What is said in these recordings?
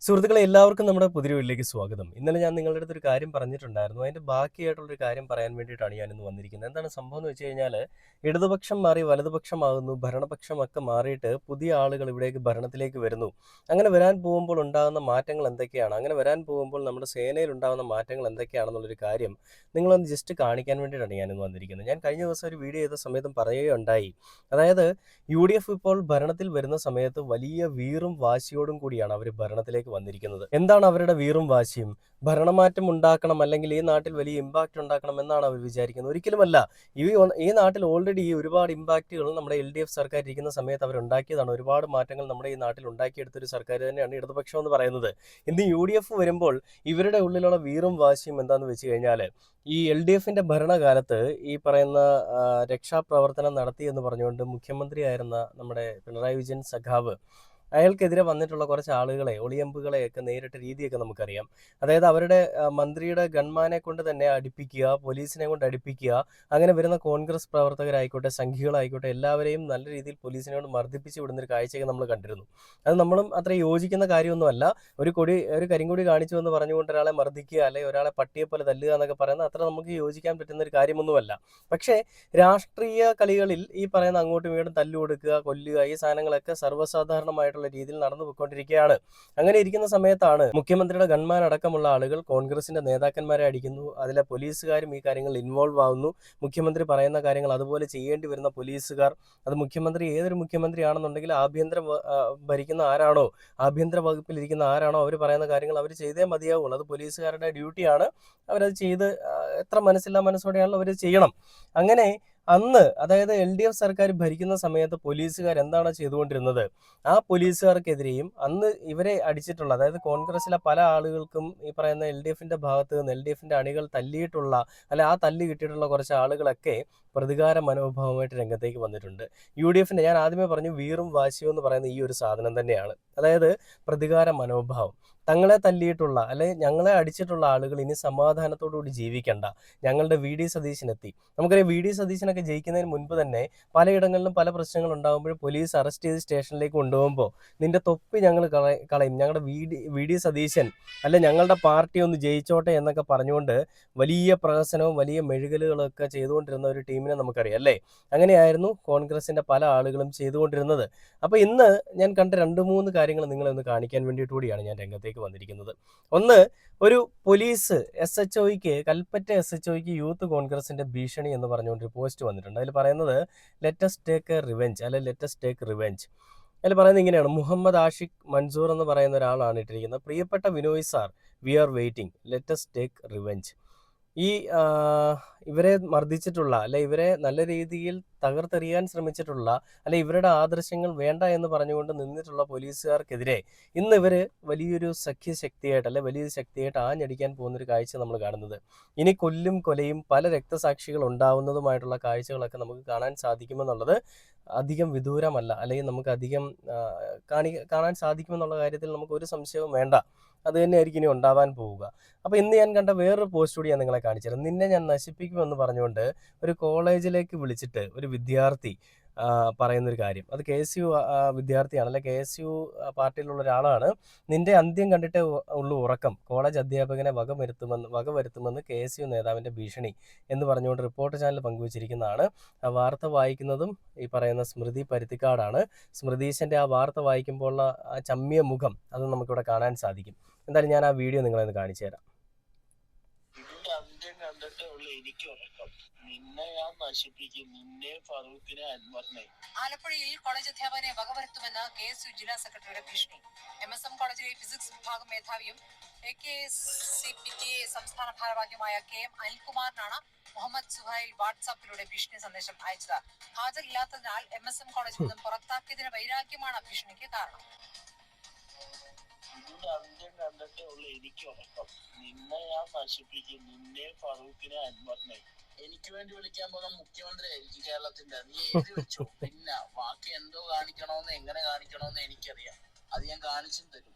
സുഹൃത്തുക്കളെ എല്ലാവർക്കും നമ്മുടെ പുതിയ വീട്ടിലേക്ക് സ്വാഗതം. ഇന്നലെ ഞാൻ നിങ്ങളുടെ അടുത്തൊരു കാര്യം പറഞ്ഞിട്ടുണ്ടായിരുന്നു. അതിന്റെ ബാക്കിയായിട്ടുള്ളൊരു കാര്യം പറയാൻ വേണ്ടിയിട്ടാണ് ഞാനിന്ന് വന്നിരിക്കുന്നത്. എന്താണ് സംഭവം എന്ന് വെച്ച് കഴിഞ്ഞാൽ, ഇടതുപക്ഷം മാറി വലതുപക്ഷമാകുന്നു, ഭരണപക്ഷമൊക്കെ മാറിയിട്ട് പുതിയ ആളുകൾ ഇവിടേക്ക് ഭരണത്തിലേക്ക് വരുന്നു. അങ്ങനെ വരാൻ പോകുമ്പോൾ ഉണ്ടാകുന്ന മാറ്റങ്ങൾ എന്തൊക്കെയാണ്? അങ്ങനെ വരാൻ പോകുമ്പോൾ നമ്മുടെ സേനയിൽ ഉണ്ടാകുന്ന മാറ്റങ്ങൾ എന്തൊക്കെയാണെന്നുള്ളൊരു കാര്യം നിങ്ങളൊന്ന് ജസ്റ്റ് കാണിക്കാൻ വേണ്ടിയിട്ടാണ് ഞാനിന്ന് വന്നിരിക്കുന്നത്. ഞാൻ കഴിഞ്ഞ ദിവസം ഒരു വീഡിയോ ചെയ്ത സമയത്തും പറയുകയുണ്ടായി. അതായത് യു.ഡി.എഫ് ഇപ്പോൾ ഭരണത്തിൽ വരുന്ന സമയത്ത് വലിയ വീറും വാശിയോടും കൂടിയാണ് അവർ ഭരണത്തിലേക്ക് വന്നിരിക്കുന്നത്. എന്താണ് അവരുടെ വീറും വാശിയും? ഭരണമാറ്റം ഉണ്ടാക്കണം, അല്ലെങ്കിൽ ഈ നാട്ടിൽ വലിയ ഇമ്പാക്റ്റ് ഉണ്ടാക്കണം എന്നാണ് അവർ വിചാരിക്കുന്നത്. ഒരിക്കലുമല്ല. ഈ നാട്ടിൽ ഓൾറെഡി ഒരുപാട് ഇമ്പാക്റ്റുകൾ നമ്മുടെ LDF സർക്കാർ ഇരിക്കുന്ന സമയത്ത് അവർ ഉണ്ടാക്കിയതാണ്. ഒരുപാട് മാറ്റങ്ങൾ നമ്മുടെ ഈ നാട്ടിൽ ഉണ്ടാക്കിയെടുത്തൊരു സർക്കാർ തന്നെയാണ് ഇടതുപക്ഷം എന്ന് പറയുന്നത്. ഇന്ന് UDF വരുമ്പോൾ ഇവരുടെ ഉള്ളിലുള്ള വീറും വാശിയും എന്താണെന്ന് വെച്ച് കഴിഞ്ഞാൽ, ഈ LDFന്റെ ഭരണകാലത്ത് ഈ പറയുന്ന രക്ഷാപ്രവർത്തനം നടത്തി എന്ന് പറഞ്ഞുകൊണ്ട് മുഖ്യമന്ത്രിയായിരുന്ന നമ്മുടെ പിണറായി വിജയൻ സഖാവ്, അയാൾക്കെതിരെ വന്നിട്ടുള്ള കുറച്ച് ആളുകളെ, ഒളിയമ്പുകളെയൊക്കെ നേരിട്ട രീതിയൊക്കെ നമുക്കറിയാം. അതായത് അവരുടെ മന്ത്രിയുടെ ഗൺമാനെ കൊണ്ട് തന്നെ അടിപ്പിക്കുക, പോലീസിനെ കൊണ്ട് അടിപ്പിക്കുക. അങ്ങനെ വരുന്ന കോൺഗ്രസ് പ്രവർത്തകരായിക്കോട്ടെ, സംഘികളായിക്കോട്ടെ, എല്ലാവരെയും നല്ല രീതിയിൽ പോലീസിനെ കൊണ്ട് മർദ്ദിപ്പിച്ച് വിടുന്നൊരു കാഴ്ചയൊക്കെ നമ്മൾ കണ്ടിരുന്നു. അത് നമ്മളും അത്ര യോജിക്കുന്ന കാര്യമൊന്നുമല്ല. ഒരു കരിങ്കൊടി കാണിച്ചു എന്ന് പറഞ്ഞുകൊണ്ട് ഒരാളെ മർദ്ദിക്കുക, അല്ലെങ്കിൽ ഒരാളെ പട്ടിയെ പോലെ തല്ലുക എന്നൊക്കെ പറയുന്നത് അത്ര നമുക്ക് യോജിക്കാൻ പറ്റുന്ന ഒരു കാര്യമൊന്നുമല്ല. പക്ഷേ രാഷ്ട്രീയ കളികളിൽ ഈ പറയുന്ന അങ്ങോട്ടും ഇങ്ങോട്ടും തല്ലു കൊടുക്കുക, കൊല്ലുക, ഈ സാധനങ്ങളൊക്കെ സർവ്വസാധാരണമായിട്ടുള്ള രീതിയിൽ നടന്നു പോയിക്കൊണ്ടിരിക്കുകയാണ്. അങ്ങനെ ഇരിക്കുന്ന സമയത്താണ് മുഖ്യമന്ത്രിയുടെ ഗൺമാൻ അടക്കമുള്ള ആളുകൾ കോൺഗ്രസിന്റെ നേതാക്കന്മാരെ അടിക്കുന്നു. അതിലെ പോലീസുകാരും ഈ കാര്യങ്ങളിൽ ഇൻവോൾവ് ആവുന്നു. മുഖ്യമന്ത്രി പറയുന്ന കാര്യങ്ങൾ അതുപോലെ ചെയ്യേണ്ടി വരുന്ന പോലീസുകാർ, അത് മുഖ്യമന്ത്രി ഏതൊരു മുഖ്യമന്ത്രിയാണെന്നുണ്ടെങ്കിൽ ഭരിക്കുന്ന ആരാണോ, ആഭ്യന്തര വകുപ്പിൽ ഇരിക്കുന്ന ആരാണോ, അവർ പറയുന്ന കാര്യങ്ങൾ അവർ ചെയ്തേ മതിയാവുള്ളൂ. അത് പോലീസുകാരുടെ ഡ്യൂട്ടിയാണ്. അവരത് ചെയ്ത് എത്ര മനസ്സില്ലാ മനസ്സോടെയാണല്ലോ അവർ ചെയ്യണം. അങ്ങനെ അന്ന്, അതായത് LDF സർക്കാർ ഭരിക്കുന്ന സമയത്ത് പോലീസുകാർ എന്താണ് ചെയ്തുകൊണ്ടിരുന്നത്? ആ പോലീസുകാർക്കെതിരെയും അന്ന് ഇവരെ അടിച്ചിട്ടുള്ള, അതായത് കോൺഗ്രസിലെ പല ആളുകൾക്കും ഈ പറയുന്ന LDFന്റെ ഭാഗത്ത് നിന്ന് LDFന്റെ അണികൾ തല്ലിയിട്ടുള്ള, അല്ലെ ആ തല്ല് കിട്ടിയിട്ടുള്ള കുറച്ച് ആളുകളൊക്കെ പ്രതികാര മനോഭാവമായിട്ട് രംഗത്തേക്ക് വന്നിട്ടുണ്ട്. UDFന്റെ, ഞാൻ ആദ്യമേ പറഞ്ഞു, വീറും വാശിയും എന്ന് പറയുന്ന ഈ ഒരു സാധനം തന്നെയാണ്. അതായത് പ്രതികാര മനോഭാവം. തങ്ങളെ തല്ലിയിട്ടുള്ള, അല്ലെ ഞങ്ങളെ അടിച്ചിട്ടുള്ള ആളുകൾ ഇനി സമാധാനത്തോടുകൂടി ജീവിക്കണ്ട. ഞങ്ങളുടെ VD സതീശനെത്തി. നമുക്കറിയാം, VD സതീശനൊക്കെ ജയിക്കുന്നതിന് മുൻപ് തന്നെ പലയിടങ്ങളിലും പല പ്രശ്നങ്ങൾ ഉണ്ടാകുമ്പോൾ പോലീസ് അറസ്റ്റ് ചെയ്ത് സ്റ്റേഷനിലേക്ക് കൊണ്ടുപോകുമ്പോൾ, നിന്റെ തൊപ്പി ഞങ്ങൾ കളയും, ഞങ്ങളുടെ VD സതീശൻ, അല്ലെ ഞങ്ങളുടെ പാർട്ടി ഒന്ന് ജയിച്ചോട്ടെ എന്നൊക്കെ പറഞ്ഞുകൊണ്ട് വലിയ പ്രഹസനവും വലിയ മെഴുകലുകളൊക്കെ ചെയ്തുകൊണ്ടിരുന്ന ഒരു ടീമിനെ നമുക്കറിയാം, അല്ലേ? അങ്ങനെയായിരുന്നു കോൺഗ്രസിന്റെ പല ആളുകളും ചെയ്തുകൊണ്ടിരുന്നത്. അപ്പോൾ ഇന്ന് ഞാൻ കണ്ട 2-3 കാര്യങ്ങൾ നിങ്ങളെ ഒന്ന് കാണിക്കാൻ വേണ്ടിയിട്ട് കൂടിയാണ് ഞാൻ രംഗത്തേക്ക് വന്നിരിക്കുന്നത്. ഒന്ന്, ഒരു പോലീസ് SHOയ്ക്ക്, കൽപ്പറ്റ SHOയ്ക്ക് യൂത്ത് കോൺഗ്രസിന്റെ ഭീഷണി എന്ന് പറഞ്ഞുകൊണ്ടൊരു പോസ്റ്റ് വന്നിട്ടുണ്ട്. അതിൽ പറയുന്നത് ലെറ്റസ് ടേക്ക് എ റിവെഞ്ച്, അല്ലെ ലെറ്റസ് ടേക്ക് റിവെഞ്ച്. അതിൽ പറയുന്നത് ഇങ്ങനെയാണ്: മുഹമ്മദ് ആഷിഖ് മൻസൂർ എന്ന് പറയുന്ന ഒരാളാണ് ഇട്ടിരിക്കുന്നത്. പ്രിയപ്പെട്ട Vinoy sir, we are waiting, let's take revenge. ഈ ഇവരെ മർദ്ദിച്ചിട്ടുള്ള, അല്ലെ ഇവരെ നല്ല രീതിയിൽ തകർത്തെറിയാൻ ശ്രമിച്ചിട്ടുള്ള, അല്ലെ ഇവരുടെ ആദർശങ്ങൾ വേണ്ട എന്ന് പറഞ്ഞുകൊണ്ട് നിന്നിട്ടുള്ള പോലീസുകാർക്കെതിരെ ഇന്ന് ഇവര് വലിയൊരു സഖ്യശക്തിയായിട്ട്, അല്ലെ വലിയൊരു ശക്തിയായിട്ട് ആഞ്ഞടിക്കാൻ പോകുന്നൊരു കാഴ്ച നമ്മൾ കാണുന്നത്. ഇനി കൊല്ലും കൊലയും പല രക്തസാക്ഷികൾ ഉണ്ടാവുന്നതുമായിട്ടുള്ള കാഴ്ചകളൊക്കെ നമുക്ക് കാണാൻ സാധിക്കുമെന്നുള്ളത് അധികം വിദൂരമല്ല, അല്ലെങ്കിൽ നമുക്ക് അധികം കാണാൻ സാധിക്കുമെന്നുള്ള കാര്യത്തിൽ നമുക്ക് ഒരു സംശയവും വേണ്ട. അത് തന്നെയായിരിക്കും ഇനി ഉണ്ടാവാൻ പോവുക. അപ്പോൾ ഇന്ന് ഞാൻ കണ്ട വേറൊരു പോസ്റ്റ് കൂടി ഞാൻ നിങ്ങളെ കാണിച്ചുതരാം. നിന്നെ ഞാൻ നശിപ്പിക്കുമെന്ന് പറഞ്ഞുകൊണ്ട് ഒരു കോളേജിലേക്ക് വിളിച്ചിട്ട് ഒരു വിദ്യാർത്ഥി പറയുന്നൊരു കാര്യം. അത് KSU വിദ്യാർത്ഥിയാണ്, അല്ലെ KSU പാർട്ടിയിലുള്ള ഒരാളാണ്. നിന്റെ അന്ത്യം കണ്ടിട്ടേ ഉള്ളൂ ഉറക്കം, കോളേജ് അധ്യാപകനെ വകവരുത്തുമെന്ന് KSU നേതാവിന്റെ ഭീഷണി എന്ന് പറഞ്ഞുകൊണ്ട് റിപ്പോർട്ടർ ചാനൽ പങ്കുവച്ചിരിക്കുന്നതാണ്. ആ വാർത്ത വായിക്കുന്നതും ഈ പറയുന്ന സ്മൃതി പരുത്തിക്കാടാണ്. സ്മൃതീശന്റെ ആ വാർത്ത വായിക്കുമ്പോൾ ആ ചമ്മിയ മുഖം അത് നമുക്കിവിടെ കാണാൻ സാധിക്കും. എന്തായാലും ഞാൻ ആ വീഡിയോ നിങ്ങളെ ഒന്ന് കാണിച്ചു തരാം. ഇതിന്റെ അന്ത്യം കണ്ടിട്ടേ ഉള്ളൂ എനിക്ക് ഉറക്കം. നിന്നെ ഞാൻ നശിപ്പിക്കും, നിന്നെ ഫറൂഖിനെ അൻവറിനെ. ആലപ്പുഴയിൽ കോളേജ് അധ്യാപകനെ വകവരുത്തുമെന്ന് KSU ജില്ലാ സെക്രട്ടറിയുടെ ഭീഷണി. MSM കോളേജിലെ ഫിസിക്സ് വിഭാഗം മേധാവിയും AKCPTA സംസ്ഥാന ഭാരവാഹിയുമായ KM അനിൽകുമാറിനാണ് മുഹമ്മദ് സുഹൈൽ വാട്സാപ്പിലൂടെ ഭീഷണി സന്ദേശം അയച്ചത്. ഹാജരില്ലാത്തതിനാൽ MSM കോളേജിൽ നിന്നും പുറത്താക്കിയതിന് വൈരാഗ്യമാണ് ഭീഷണിക്ക് കാരണം. ഇതിന്റെ അന്ത്യം കണ്ടിട്ടേ ഉള്ളൂ എനിക്ക് ഉറക്കം. നിന്നെ ഞാൻ നശിപ്പിക്കും, നിന്നെ ഫറൂഖിനെ അൻവറിനെ. എനിക്ക് വേണ്ടി വിളിക്കാൻ പോകുന്ന മുഖ്യമന്ത്രി ആയിരിക്കും കേരളത്തിന്റെ. നീ എഴുതി വെച്ചോ. പിന്നെ ബാക്കി എന്തോ കാണിക്കണോന്ന്, എങ്ങനെ കാണിക്കണോന്ന് എനിക്കറിയാം. അത് ഞാൻ കാണിച്ചും തരും.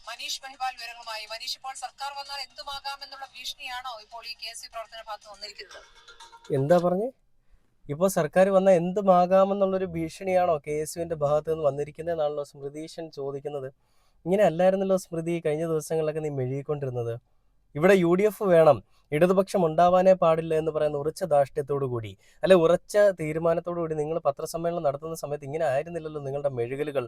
മനീഷ് മഹിപാൽ വിവരങ്ങളുമായി. മനീഷ്, ഇപ്പോൾ സർക്കാർ വന്നാൽ എന്തുമാകാമെന്നുള്ള ഭീഷണിയാണോ ഇപ്പോൾ ഈ KSU പ്രവർത്തന ഭാഗത്ത് വന്നിരിക്കുന്നത്? എന്താ പറഞ്ഞേ? ഇപ്പോൾ സർക്കാർ വന്നാൽ എന്തുമാകാമെന്നുള്ളൊരു ഭീഷണിയാണോ KSUവിന്റെ ഭാഗത്ത് നിന്ന് വന്നിരിക്കുന്നതെന്നാണല്ലോ സ്മൃതീശൻ ചോദിക്കുന്നത്. ഇങ്ങനെ അല്ലായിരുന്നല്ലോ സ്മൃതി കഴിഞ്ഞ ദിവസങ്ങളിലൊക്കെ നീ മെഴുകിക്കൊണ്ടിരുന്നത്. ഇവിടെ UDF വേണം, ഇടതുപക്ഷം ഉണ്ടാവാനേ പാടില്ല എന്ന് പറയുന്ന ഉറച്ച ധാർഷ്ട്യത്തോടു കൂടി, അല്ലെ ഉറച്ച തീരുമാനത്തോടു കൂടി നിങ്ങൾ പത്രസമ്മേളനം നടത്തുന്ന സമയത്ത് ഇങ്ങനെ ആയിരുന്നില്ലല്ലോ നിങ്ങളുടെ മെഴുകലുകൾ.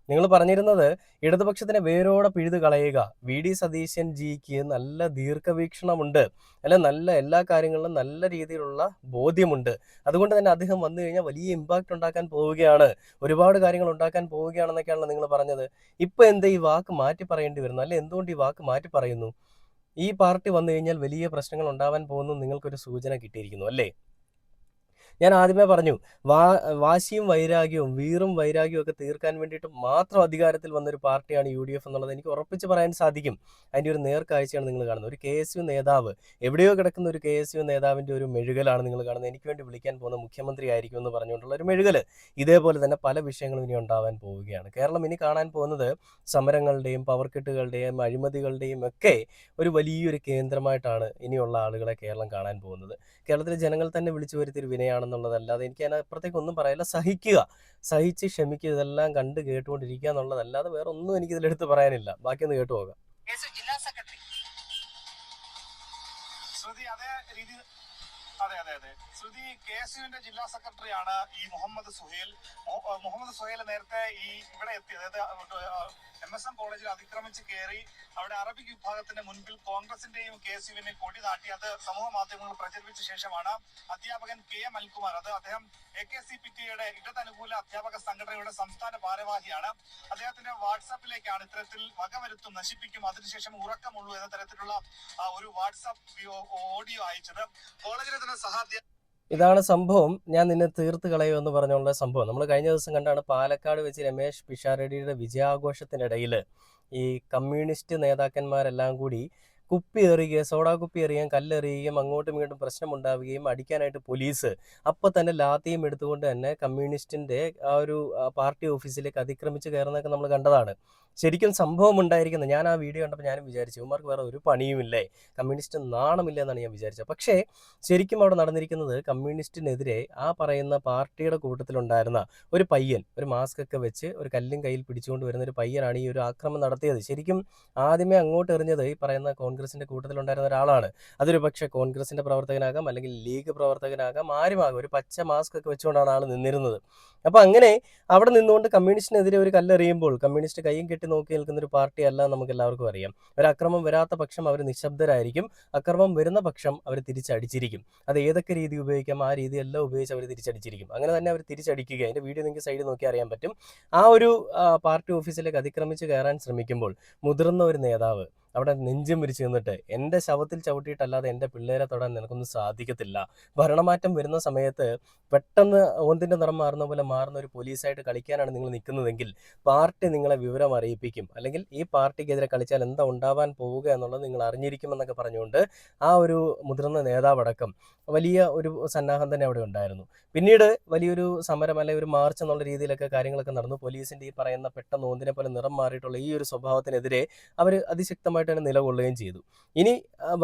നിങ്ങൾ പറഞ്ഞിരുന്നത് ഇടതുപക്ഷത്തിനെ വേരോടെ പിഴുത് കളയുക. VD സതീശൻ ജിക്ക് നല്ല ദീർഘവീക്ഷണമുണ്ട്, അല്ലെ നല്ല എല്ലാ കാര്യങ്ങളിലും നല്ല രീതിയിലുള്ള ബോധ്യമുണ്ട്. അതുകൊണ്ട് തന്നെ അദ്ദേഹം വന്നു കഴിഞ്ഞാൽ വലിയ ഇമ്പാക്റ്റ് ഉണ്ടാക്കാൻ പോവുകയാണ്, ഒരുപാട് കാര്യങ്ങൾ ഉണ്ടാക്കാൻ പോവുകയാണെന്നൊക്കെയാണല്ലോ നിങ്ങൾ പറഞ്ഞത്. ഇപ്പൊ എന്താ ഈ വാക്ക് മാറ്റി പറയേണ്ടി വരുന്നു, അല്ലെ എന്തുകൊണ്ട് ഈ വാക്ക് മാറ്റി പറയുന്നു? ഈ പാർട്ടി വന്നു കഴിഞ്ഞാൽ വലിയ പ്രശ്നങ്ങൾ ഉണ്ടാവാൻ പോകുന്നു നിങ്ങൾക്കൊരു സൂചന കിട്ടിയിരിക്കുന്നു അല്ലേ? ഞാൻ ആദ്യമേ പറഞ്ഞു, വാശിയും വൈരാഗ്യവും വീറും വൈരാഗ്യവും ഒക്കെ തീർക്കാൻ വേണ്ടിയിട്ട് മാത്രം അധികാരത്തിൽ വന്നൊരു പാർട്ടിയാണ് UDF എന്നുള്ളത് എനിക്ക് ഉറപ്പിച്ച് പറയാൻ സാധിക്കും. അതിൻ്റെ ഒരു നേർക്കാഴ്ചയാണ് നിങ്ങൾ കാണുന്നത്. ഒരു KSU നേതാവ്, എവിടെയോ കിടക്കുന്ന ഒരു KSU നേതാവിൻ്റെ ഒരു മെഴുകലാണ് നിങ്ങൾ കാണുന്നത്. എനിക്ക് വേണ്ടി വിളിക്കാൻ പോകുന്ന മുഖ്യമന്ത്രി ആയിരിക്കും എന്ന് പറഞ്ഞുകൊണ്ടുള്ള ഒരു മെഴുകൽ. ഇതേപോലെ തന്നെ പല വിഷയങ്ങളും ഇനി ഉണ്ടാവാൻ പോവുകയാണ്. കേരളം ഇനി കാണാൻ പോകുന്നത് സമരങ്ങളുടെയും പവർക്കെട്ടുകളുടെയും അഴിമതികളുടെയും ഒക്കെ ഒരു വലിയൊരു കേന്ദ്രമായിട്ടാണ് ഇനിയുള്ള ആളുകളെ കേരളം കാണാൻ പോകുന്നത്. കേരളത്തിലെ ജനങ്ങൾ തന്നെ വിളിച്ചു വരുത്തിയൊരു വിനയാണെന്നുള്ളതല്ലാതെ എനിക്ക് അതിനപ്പുറത്തേക്ക് ഒന്നും പറയില്ല. സഹിച്ച് ക്ഷമിക്കുക, ഇതെല്ലാം കണ്ട് കേട്ടുകൊണ്ടിരിക്കുക എന്നുള്ളതല്ലാതെ വേറെ ഒന്നും എനിക്ക് ഇതിലെടുത്ത് പറയാനില്ല. ബാക്കിയൊന്ന് കേട്ടു പോകാം. ജില്ലാ സെക്രട്ടറി ശ്രുതി KSUവിന്റെ ജില്ലാ സെക്രട്ടറിയാണ് ഈ മുഹമ്മദ് സുഹേൽ നേരത്തെ ഇവിടെ എത്തി, അതായത് MSM കോളേജിൽ അതിക്രമിച്ച് കയറി അവിടെ അറബിക് വിഭാഗത്തിന്റെ മുൻപിൽ കോൺഗ്രസിന്റെയും KSUവിന്റെയും കൊടി നാട്ടി അത് സമൂഹ മാധ്യമങ്ങളിൽ പ്രചരിപ്പിച്ച ശേഷമാണ് അധ്യാപകൻ KM അനിൽകുമാർ, അത് അദ്ദേഹം AKCPTയുടെ ഇടതനുകൂല അധ്യാപക സംഘടനയുടെ സംസ്ഥാന ഭാരവാഹിയാണ്, അദ്ദേഹത്തിന്റെ വാട്സാപ്പിലേക്കാണ് ഇത്തരത്തിൽ വകവരുത്തും, നശിപ്പിക്കും, അതിനുശേഷം ഉറക്കമുള്ളൂ എന്ന തരത്തിലുള്ള ഒരു വാട്സാപ്പ് ഓഡിയോ അയച്ചത്. കോളേജിലെ തന്നെ ഇതാണ് സംഭവം. ഞാൻ നിന്നെ തീർത്ത് കളയുമെന്ന് പറഞ്ഞുള്ള സംഭവം നമ്മൾ കഴിഞ്ഞ ദിവസം കണ്ടാണ്. പാലക്കാട് വെച്ച് രമേശ് പിഷാരടിയുടെ വിജയാഘോഷത്തിനിടയിൽ ഈ കമ്മ്യൂണിസ്റ്റ് നേതാക്കന്മാരെല്ലാം കൂടി കുപ്പി എറിയുകയും സോഡാ കുപ്പി എറിയുകയും കല്ലെറിയുകയും അങ്ങോട്ടും ഇങ്ങോട്ടും പ്രശ്നമുണ്ടാവുകയും അടിക്കാനായിട്ട് പോലീസ് അപ്പം തന്നെ ലാത്തിയും എടുത്തുകൊണ്ട് തന്നെ കമ്മ്യൂണിസ്റ്റിൻ്റെ ആ ഒരു പാർട്ടി ഓഫീസിലേക്ക് അതിക്രമിച്ച് കയറുന്നതൊക്കെ നമ്മൾ കണ്ടതാണ്. ശരിക്കും സംഭവം ഉണ്ടായിരിക്കുന്നത്. ഞാൻ ആ വീഡിയോ കണ്ടപ്പോൾ ഞാനും വിചാരിച്ചു ഇവന്മാർക്ക് വേറെ ഒരു പണിയുമില്ലേ, കമ്മ്യൂണിസ്റ്റ് നാണമില്ല എന്നാണ് ഞാൻ വിചാരിച്ചത്. പക്ഷേ ശരിക്കും അവിടെ നടന്നിരിക്കുന്നത് കമ്മ്യൂണിസ്റ്റിനെതിരെ ആ പറയുന്ന പാർട്ടിയുടെ കൂട്ടത്തിലുണ്ടായിരുന്ന ഒരു പയ്യൻ, ഒരു മാസ്ക് ഒക്കെ വെച്ച് ഒരു കല്ലും കയ്യിൽ പിടിച്ചുകൊണ്ട് വരുന്ന ഒരു പയ്യനാണ് ഈ ഒരു ആക്രമണം നടത്തിയത്. ശരിക്കും ആദ്യമേ അങ്ങോട്ട് എറിഞ്ഞത് ഈ പറയുന്ന കോൺഗ്രസിൻ്റെ കൂട്ടത്തിലുണ്ടായിരുന്ന ഒരാളാണ്. അതൊരു പക്ഷേ കോൺഗ്രസിൻ്റെ പ്രവർത്തകനാകാം, അല്ലെങ്കിൽ ലീഗ് പ്രവർത്തകനാകാം, ആരുമാകും. ഒരു പച്ച മാസ്ക് ഒക്കെ വെച്ചുകൊണ്ടാണ് ആൾ നിന്നിരുന്നത്. അപ്പോൾ അങ്ങനെ അവിടെ നിന്നുകൊണ്ട് കമ്മ്യൂണിസ്റ്റിനെതിരെ ഒരു കല്ലെറിയുമ്പോൾ കമ്മ്യൂണിസ്റ്റ് കൈയും കെട്ടി നോക്കി നിൽക്കുന്ന ഒരു പാർട്ടിയല്ല, നമുക്ക് എല്ലാവർക്കും അറിയാം. ഒരു അക്രമം വരാത്ത പക്ഷം അവർ നിശബ്ദരായിരിക്കും, അക്രമം വരുന്ന പക്ഷം അവർ തിരിച്ചടിച്ചിരിക്കും. അത് ഏതൊക്കെ രീതി ഉപയോഗിക്കാം ആ രീതിയെല്ലാം ഉപയോഗിച്ച് അവർ തിരിച്ചടിച്ചിരിക്കും. അങ്ങനെ തന്നെ അവർ തിരിച്ചടിക്കുക. അതിൻ്റെ വീഡിയോ നിങ്ങൾക്ക് സൈഡിൽ നോക്കി അറിയാൻ പറ്റും. ആ ഒരു പാർട്ടി ഓഫീസിലേക്ക് അതിക്രമിച്ച് കയറാൻ ശ്രമിക്കുമ്പോൾ മുതിർന്ന ഒരു നേതാവ് അവിടെ നെഞ്ചും വിരിച്ച് നിന്നിട്ട് എൻ്റെ ശവത്തിൽ ചവിട്ടിയിട്ടല്ലാതെ എൻ്റെ പിള്ളേരെ തൊടാൻ നിനക്കൊന്നും സാധിക്കത്തില്ല. ഭരണമാറ്റം വരുന്ന സമയത്ത് പെട്ടെന്ന് ഓന്തിൻ്റെ നിറം മാറുന്ന പോലെ മാറുന്ന ഒരു പോലീസായിട്ട് കളിക്കാനാണ് നിങ്ങൾ നിൽക്കുന്നതെങ്കിൽ പാർട്ടി നിങ്ങളെ വിവരം അറിയിപ്പിക്കും, അല്ലെങ്കിൽ ഈ പാർട്ടിക്കെതിരെ കളിച്ചാൽ എന്താ ഉണ്ടാവാൻ പോവുക എന്നുള്ളത് നിങ്ങൾ അറിഞ്ഞിരിക്കുമെന്നൊക്കെ പറഞ്ഞുകൊണ്ട് ആ ഒരു മുതിർന്ന നേതാവടക്കം വലിയ ഒരു സന്നാഹം തന്നെ അവിടെ ഉണ്ടായിരുന്നു. പിന്നീട് വലിയൊരു സമരം അല്ലെങ്കിൽ ഒരു മാർച്ച് എന്നുള്ള രീതിയിലൊക്കെ കാര്യങ്ങളൊക്കെ നടന്നു. പോലീസിൻ്റെ ഈ പറയുന്ന പെട്ടെന്ന് ഓന്തിനെ പോലെ നിറം മാറിയിട്ടുള്ള ഈ ഒരു സ്വഭാവത്തിനെതിരെ അവർ അതിശക്തമായിട്ട് തന്നെ നിലകൊള്ളുകയും ചെയ്തു. ഇനി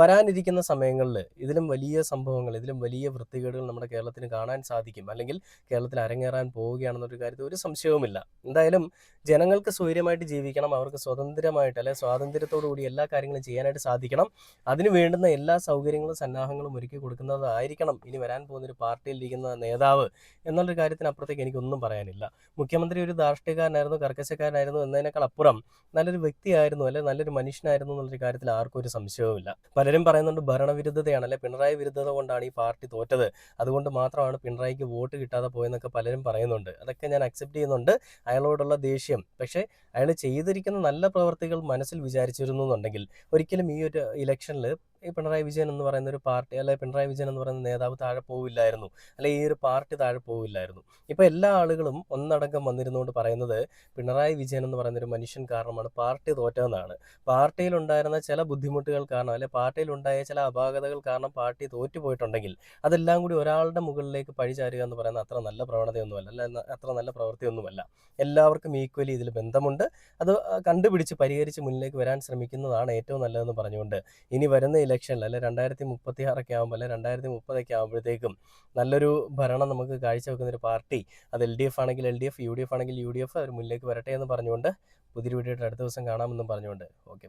വരാനിരിക്കുന്ന സമയങ്ങളിൽ ഇതിലും വലിയ സംഭവങ്ങൾ, ഇതിലും വലിയ വൃത്തികേടുകൾ നമ്മുടെ കേരളത്തിന് കാണാൻ സാധിക്കും, അല്ലെങ്കിൽ കേരളത്തിൽ അരങ്ങേറാൻ പോവുകയാണെന്നൊരു കാര്യത്തിൽ ഒരു സംശയവുമില്ല. എന്തായാലും ജനങ്ങൾക്ക് സ്വൈര്യമായിട്ട് ജീവിക്കണം, അവർക്ക് സ്വതന്ത്രമായിട്ട് അല്ലെങ്കിൽ സ്വാതന്ത്ര്യത്തോടു കൂടി എല്ലാ കാര്യങ്ങളും ചെയ്യാനായിട്ട് സാധിക്കണം. അതിന് വേണ്ടുന്ന എല്ലാ സൗകര്യങ്ങളും സന്നാഹങ്ങളും ഒരുക്കി കൊടുക്കുന്നതായിരിക്കണം ഇനി വരാൻ പോകുന്നൊരു പാർട്ടിയിലിരിക്കുന്ന നേതാവ് എന്നുള്ളൊരു കാര്യത്തിനപ്പുറത്തേക്ക് എനിക്കൊന്നും പറയാനില്ല. മുഖ്യമന്ത്രി ഒരു ധാർഷ്ട്യക്കാരനായിരുന്നു, കർക്കശക്കാരനായിരുന്നു എന്നതിനേക്കാൾ അപ്പുറം നല്ലൊരു വ്യക്തിയായിരുന്നു, അല്ലെങ്കിൽ നല്ലൊരു മനുഷ്യനായിരുന്നു എന്നുള്ളൊരു കാര്യത്തിൽ ആർക്കും ഒരു സംശയവുമില്ല. പലരും പറയുന്നുണ്ട് ഭരണവിരുദ്ധതയാണ്, അല്ലെ പിണറായി വിരുദ്ധത കൊണ്ടാണ് ഈ പാർട്ടി തോറ്റത്, അതുകൊണ്ട് മാത്രമാണ് പിണറായിക്ക് വോട്ട് കിട്ടാതെ പോയെന്നൊക്കെ പലരും പറയുന്നുണ്ട്. അതൊക്കെ ഞാൻ അക്സെപ്റ്റ് ചെയ്യുന്നുണ്ട്, അയാളോടുള്ള ദേഷ്യം. പക്ഷേ അയാൾ ചെയ്തിരിക്കുന്ന നല്ല പ്രവർത്തികൾ മനസ്സിൽ വിചാരിച്ചിരുന്നു എന്നുണ്ടെങ്കിൽ ഒരിക്കലും ഈ ഒരു ഇലക്ഷനിൽ ഈ പിണറായി വിജയൻ എന്ന് പറയുന്ന ഒരു പാർട്ടി, അല്ലെ പിണറായി വിജയൻ എന്ന് പറയുന്ന നേതാവ് താഴെ പോവില്ലായിരുന്നു, അല്ലെ ഈ ഒരു പാർട്ടി താഴെ പോവില്ലായിരുന്നു. ഇപ്പോൾ എല്ലാ ആളുകളും ഒന്നടങ്കം വന്നിരുന്നുകൊണ്ട് പറയുന്നത് പിണറായി വിജയൻ എന്ന് പറയുന്ന ഒരു മനുഷ്യൻ കാരണമാണ് പാർട്ടി തോറ്റതെന്നാണ്. പാർട്ടിയിലുണ്ടായിരുന്ന ചില ബുദ്ധിമുട്ടുകൾ കാരണം, അല്ലെ പാർട്ടിയിലുണ്ടായ ചില അപാകതകൾ കാരണം പാർട്ടി തോറ്റുപോയിട്ടുണ്ടെങ്കിൽ അതെല്ലാം കൂടി ഒരാളുടെ മുകളിലേക്ക് പഴിചാരുക എന്ന് പറയുന്ന അത്ര നല്ല പ്രവണതയൊന്നുമല്ല, അല്ല അത്ര നല്ല പ്രവൃത്തിയൊന്നുമല്ല. എല്ലാവർക്കും ഈക്വലി ഇതിൽ ബന്ധമുണ്ട്. അത് കണ്ടുപിടിച്ച് പരിഹരിച്ച് മുന്നിലേക്ക് വരാൻ ശ്രമിക്കുന്നതാണ് ഏറ്റവും നല്ലതെന്ന് പറഞ്ഞുകൊണ്ട് ഇനി വരുന്ന ഇലക്ഷനിൽ, അല്ലെ 2036 ആകുമ്പോൾ, അല്ലെ 2030 ആകുമ്പോഴത്തേക്കും നല്ലൊരു ഭരണം നമുക്ക് കാഴ്ചവെക്കുന്നൊരു പാർട്ടി, അത് LDF ആണെങ്കിൽ LDF, UDF ആണെങ്കിൽ UDF അവർ മുന്നിലേക്ക് വരട്ടെ എന്ന് പറഞ്ഞുകൊണ്ട് പുതിയൊരു വീഡിയോ ആയിട്ട് അടുത്ത ദിവസം കാണാമെന്നും പറഞ്ഞുകൊണ്ട് ഓക്കെ.